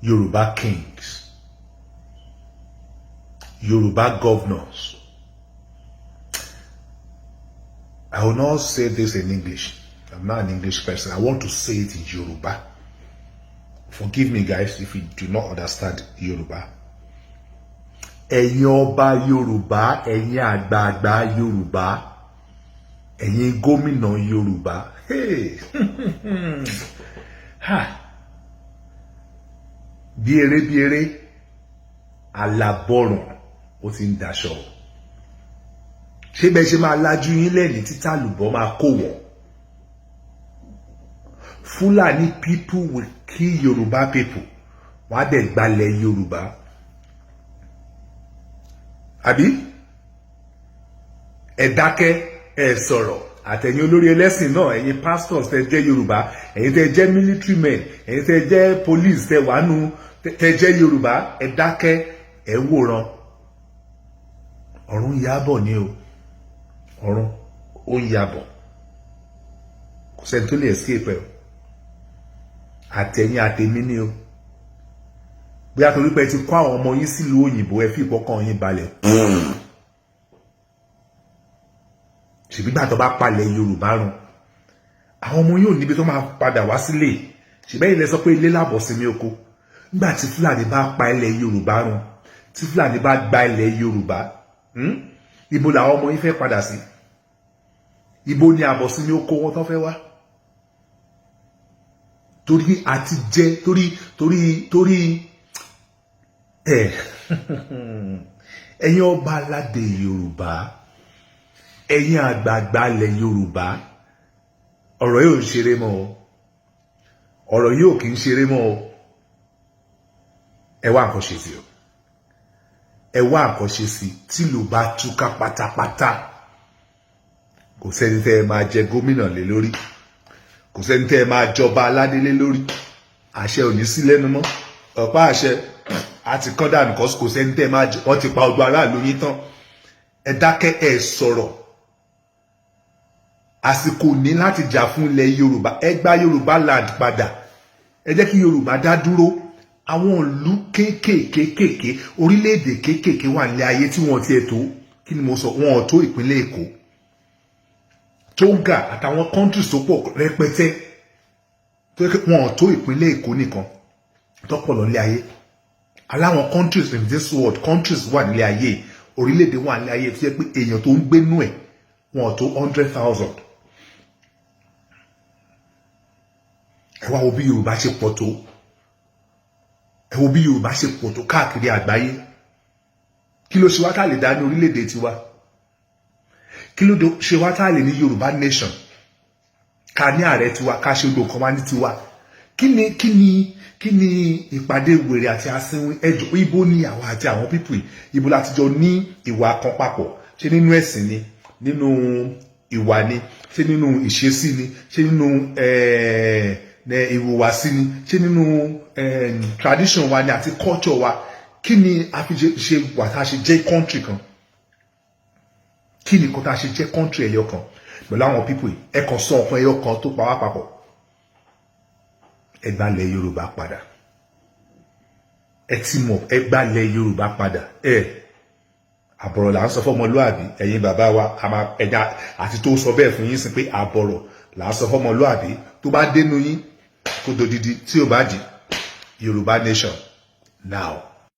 Yoruba kings, Yoruba governors. I will not say this in English. I'm not an English person. I want to say it in Yoruba. Forgive me, guys, if you do not understand Yoruba. Ẹ̀yin ọba Yorùbá, ẹ̀yin àgbààgbà Yorùbá, ẹ̀yin gómìnà Yorùbá. Hey. Ha. Bí eré, alábọ̀rùn, ó ti ń daṣọ. Ṣé bẹ́ẹ̀ ṣe máa lajú yín lẹ́ni títà lùbọ́ máa kó wọ̀? Fulani people will kill Yoruba people. Wọ́n á dẹ̀ gbalẹ̀ Yorùbá. Àbí? Ẹ dákẹ́, ẹ sọ̀rọ̀. Àtẹ̀yin olórí ẹlẹ́sìn náà, ẹ̀yin pastors tẹ́ jẹ́ Yorùbá, ẹ̀yin tẹ́ jẹ́ military men, ẹ̀yin tẹ́ jẹ́ police tẹ́ wàánu tẹ́ jẹ́ Yorùbá, ẹ dákẹ́, ẹ wòran. Ọ̀run yábọ̀ ni o. Ọ̀run ó ń yábọ̀. Kò sẹ́ni tó lè escape ẹ̀ o. Àtẹ̀yin àtèmi ni o. Bí a torí pé ti kó àwọn ọmọ yín sílùú òyìnbó ẹ fi ìpọ́kàn yín balẹ̀. Ṣèbí gbà tó bá palẹ̀ Yorùbá run. Àwọn ọmọ yóò níbi tó máa padà wá sílé. Ṣèbẹ́ ilẹ̀ sọ pé ilé lábọ̀ sí mi oko. Nígbà tí Fúlàní bá pa ilẹ̀ Yorùbá run, tí Fúlàní bá gba ilẹ̀ Yorùbá, ibo làwọn ọmọ yín fẹ́ padà sí? Ibo ni àbọ̀ sí mi oko wọn tó fẹ́ wá? Torí àti jẹ́ torí ẹ̀yin ọba aládé Yorùbá, ẹ̀yin àgbààgbà ilẹ̀ Yorùbá, ọ̀rọ̀ yóò ń ṣeré mọ́ o. Ọ̀rọ̀ yóò kì í ṣeré mọ́ o. Ẹ wá nǹkan ṣe sí o. Ẹ wá nǹkan ṣe sí tí ìlú bá túká pátápátá. Kò sẹ́ni tẹ́ ẹ máa jẹ gómìnà lé lórí. Kò sẹ́ni tẹ́ ẹ máa jọba aládé lé lórí. Àṣẹ ò ní sí lẹ́nu mọ́. Ọ̀pá àṣẹ àti kán dànù kọ́ kò sẹ́ni tẹ́ ẹ máa jẹ. Wọ́n ti pa ọgbà aráàlú yín tán. Ẹ dákẹ́, ẹ sọ̀rọ̀. Àsìkò ní láti jà fún ilẹ̀ Yorùbá. Ẹ gba Yorùbá land padà. Ẹ jẹ́ kí Yorùbá dá dúró. Àwọn ìlú kéékèèké, orílẹ̀-èdè kéékèèké wà nílé ayé tí wọ́n ti ẹ̀ tó. Kí ni mo sọ? Wọn ò tó ìpínlẹ̀ Èkó. Tonga àtàwọn countries tó pọ̀ rẹpẹtẹ. Wọn ò tó ìpínlẹ̀ Èkó nìkan. Tọ́pọ̀ lọ nílé ayé. Aláwọn countries in this world, countries wà nílé ayé. Orílẹ̀-èdè wà nílé ayé tí yẹ pé èèyàn tó ń gbénú ẹ̀ wọn ò tó 100,000. Ẹ wá wo bí Yorùbá ṣe pọ̀ tó. Ẹ wo bí Yorùbá ṣe pọ̀ tó káàkiri àgbáyé. Kí ló ṣe wá tá lè dá ní orílẹ̀-èdè tiwa? Kí ló ṣe wá tá lè ní Yorùbá nation? Ká ní ààrẹ tiwa, ká ṣe odò kan wá ní tiwa. Kí ni ìpàdé wèrè àti asínwín ẹjọ́? Ibo ni àwa àti àwọn pípù yìí? Ibo láti jọ ní ìwà kan papọ̀? Ṣé nínú ẹ̀sìn ni? Nínú ìwà ni? Ṣé nínú ìṣesí ni? Ṣé nínú ìhùwàsí ni? Ṣé nínú tradition wa ni àti culture wa? Kí ni a fi ṣe wà tá a ṣe jẹ́ country kan? Kí ni kò tá a ṣe jẹ́ country ẹyọ kan? Pẹ̀lú àwọn pípù yìí, ẹ kàn sọ ọ̀kan ẹyọ kan tó pa wá papọ̀. Ẹ gbalẹ̀ Yorùbá padà. Ẹ ti mọ̀, ẹ gbalẹ̀ Yorùbá padà. Àbọ̀rọ̀ là ń sọ fọ́mọlúàbí. Ẹ̀yin bàbá wa ẹ̀dá àti tó sọ bẹ́ẹ̀ fún yín sí pé àbọ̀rọ̀ là ń sọ fọ́mọlúàbí. Tó bá dénú yín kó dodidi tí ò bá di Yorùbá nation now.